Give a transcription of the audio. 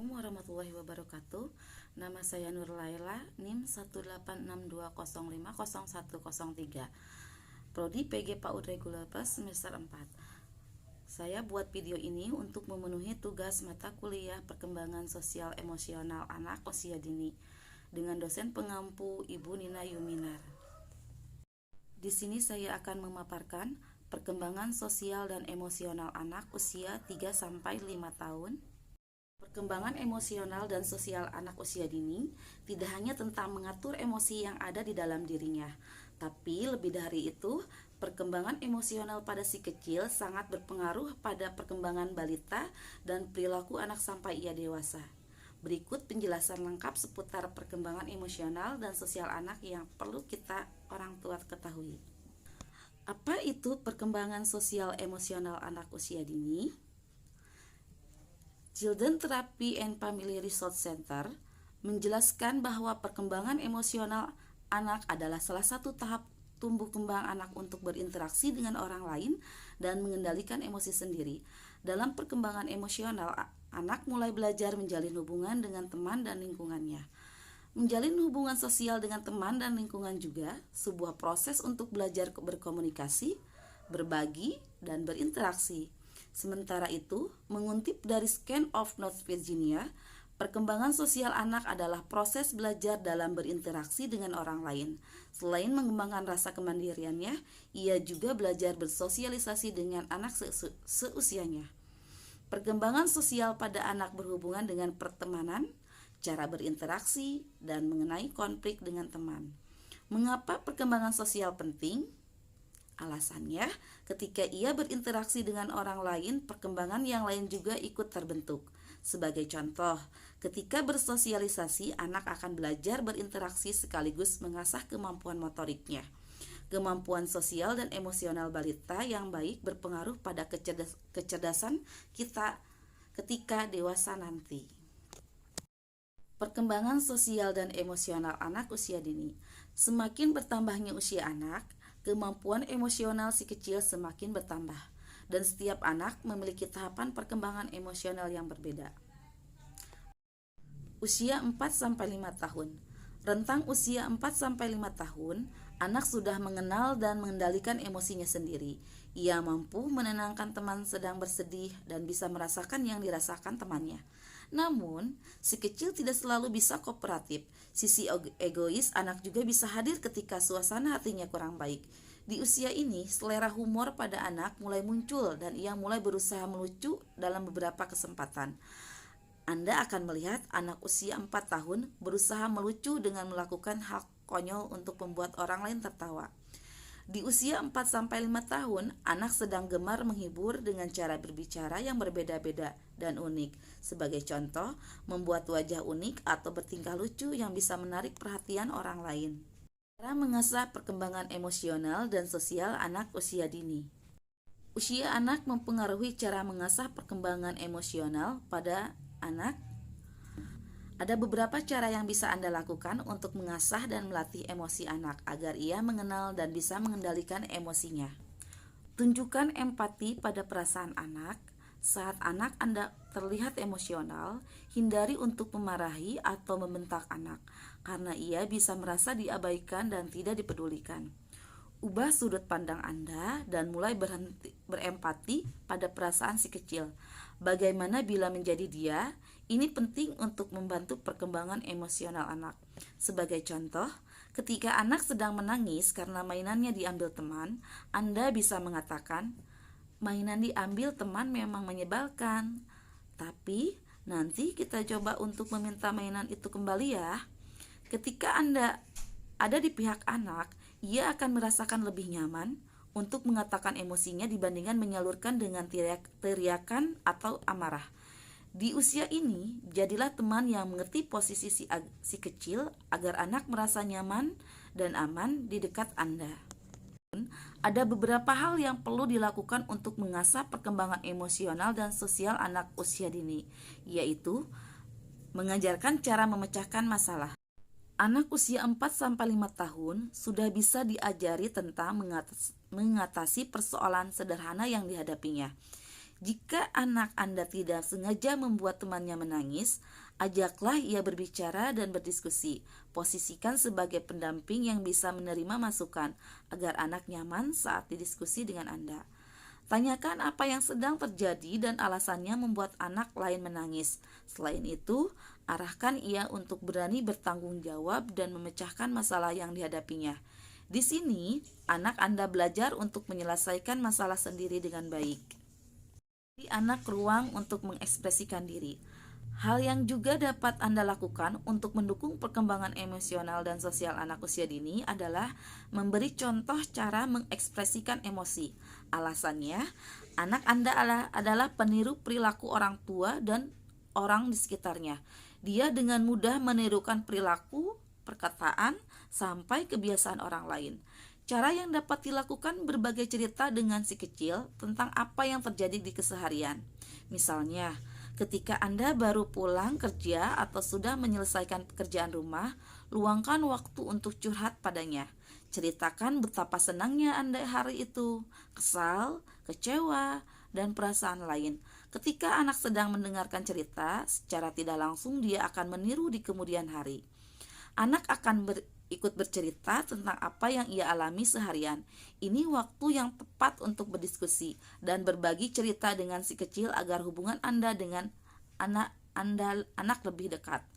Assalamualaikum warahmatullahi wabarakatuh. Nama saya Nur Laila, NIM 18662050103. Prodi PG PAUD Reguler Plus semester 4. Saya buat video ini untuk memenuhi tugas mata kuliah Perkembangan Sosial Emosional Anak Usia Dini dengan dosen pengampu Ibu Nina Yuminar. Di sini saya akan memaparkan perkembangan sosial dan emosional anak usia 3-5 tahun. Perkembangan emosional dan sosial anak usia dini tidak hanya tentang mengatur emosi yang ada di dalam dirinya, tapi lebih dari itu, perkembangan emosional pada si kecil sangat berpengaruh pada perkembangan balita dan perilaku anak sampai ia dewasa. Berikut penjelasan lengkap seputar perkembangan emosional dan sosial anak yang perlu kita orang tua ketahui. Apa itu perkembangan sosial emosional anak usia dini? Children Therapy and Family Resource Center menjelaskan bahwa perkembangan emosional anak adalah salah satu tahap tumbuh kembang anak untuk berinteraksi dengan orang lain dan mengendalikan emosi sendiri. Dalam perkembangan emosional, anak mulai belajar menjalin hubungan dengan teman dan lingkungannya. Menjalin hubungan sosial dengan teman dan lingkungan juga sebuah proses untuk belajar berkomunikasi, berbagi, dan berinteraksi. Sementara itu, mengutip dari Scan of North Virginia, perkembangan sosial anak adalah proses belajar dalam berinteraksi dengan orang lain. Selain mengembangkan rasa kemandiriannya, ia juga belajar bersosialisasi dengan anak seusianya. Perkembangan sosial pada anak berhubungan dengan pertemanan, cara berinteraksi, dan mengenai konflik dengan teman. Mengapa perkembangan sosial penting? Alasannya, ketika ia berinteraksi dengan orang lain, perkembangan yang lain juga ikut terbentuk. Sebagai contoh, ketika bersosialisasi, anak akan belajar berinteraksi sekaligus mengasah kemampuan motoriknya. Kemampuan sosial dan emosional balita yang baik berpengaruh pada kecerdasan kita ketika dewasa nanti. Perkembangan sosial dan emosional anak usia dini. Semakin bertambahnya usia anak, kemampuan emosional si kecil semakin bertambah, dan setiap anak memiliki tahapan perkembangan emosional yang berbeda. Usia 4-5 tahun. Rentang usia 4-5 tahun, anak sudah mengenal dan mengendalikan emosinya sendiri. Ia mampu menenangkan teman sedang bersedih dan bisa merasakan yang dirasakan temannya. Namun, si kecil tidak selalu bisa kooperatif. Sisi egois anak juga bisa hadir ketika suasana hatinya kurang baik. Di usia ini, selera humor pada anak mulai muncul dan ia mulai berusaha melucu dalam beberapa kesempatan. Anda akan melihat anak usia 4 tahun berusaha melucu dengan melakukan hal konyol untuk membuat orang lain tertawa. Di usia 4-5 tahun, anak sedang gemar menghibur dengan cara berbicara yang berbeda-beda dan unik. Sebagai contoh, membuat wajah unik atau bertingkah lucu yang bisa menarik perhatian orang lain. Cara mengasah perkembangan emosional dan sosial anak usia dini. Usia anak mempengaruhi cara mengasah perkembangan emosional pada anak. Ada beberapa cara yang bisa Anda lakukan untuk mengasah dan melatih emosi anak agar ia mengenal dan bisa mengendalikan emosinya. Tunjukkan empati pada perasaan anak. Saat anak Anda terlihat emosional, hindari untuk memarahi atau membentak anak, karena ia bisa merasa diabaikan dan tidak dipedulikan. Ubah sudut pandang Anda dan mulai berempati pada perasaan si kecil. Bagaimana bila menjadi dia? Ini penting untuk membantu perkembangan emosional anak. Sebagai contoh, ketika anak sedang menangis karena mainannya diambil teman, Anda bisa mengatakan, "Mainan diambil teman memang menyebalkan, tapi nanti kita coba untuk meminta mainan itu kembali ya." Ketika Anda ada di pihak anak, ia akan merasakan lebih nyaman untuk mengatakan emosinya dibandingkan menyalurkan dengan teriakan atau amarah. Di usia ini, jadilah teman yang mengerti posisi si kecil agar anak merasa nyaman dan aman di dekat Anda. Ada beberapa hal yang perlu dilakukan untuk mengasah perkembangan emosional dan sosial anak usia dini, yaitu mengajarkan cara memecahkan masalah. Anak usia 4-5 tahun sudah bisa diajari tentang mengatasi persoalan sederhana yang dihadapinya. Jika anak Anda tidak sengaja membuat temannya menangis, ajaklah ia berbicara dan berdiskusi. Posisikan sebagai pendamping yang bisa menerima masukan agar anak nyaman saat didiskusi dengan Anda. Tanyakan apa yang sedang terjadi dan alasannya membuat anak lain menangis. Selain itu, arahkan ia untuk berani bertanggung jawab dan memecahkan masalah yang dihadapinya. Di sini, anak Anda belajar untuk menyelesaikan masalah sendiri dengan baik. Beri anak ruang untuk mengekspresikan diri. Hal yang juga dapat Anda lakukan untuk mendukung perkembangan emosional dan sosial anak usia dini adalah memberi contoh cara mengekspresikan emosi. Alasannya, anak Anda adalah peniru perilaku orang tua dan orang di sekitarnya. Dia dengan mudah menirukan perilaku, perkataan, sampai kebiasaan orang lain. Cara yang dapat dilakukan berbagai cerita dengan si kecil tentang apa yang terjadi di keseharian. Misalnya, ketika Anda baru pulang kerja atau sudah menyelesaikan pekerjaan rumah, luangkan waktu untuk curhat padanya. Ceritakan betapa senangnya Anda hari itu, kesal, kecewa, dan perasaan lain. Ketika anak sedang mendengarkan cerita, secara tidak langsung dia akan meniru di kemudian hari. Anak akan ikut bercerita tentang apa yang ia alami seharian. Ini waktu yang tepat untuk berdiskusi dan berbagi cerita dengan si kecil agar hubungan Anda dengan anak lebih dekat.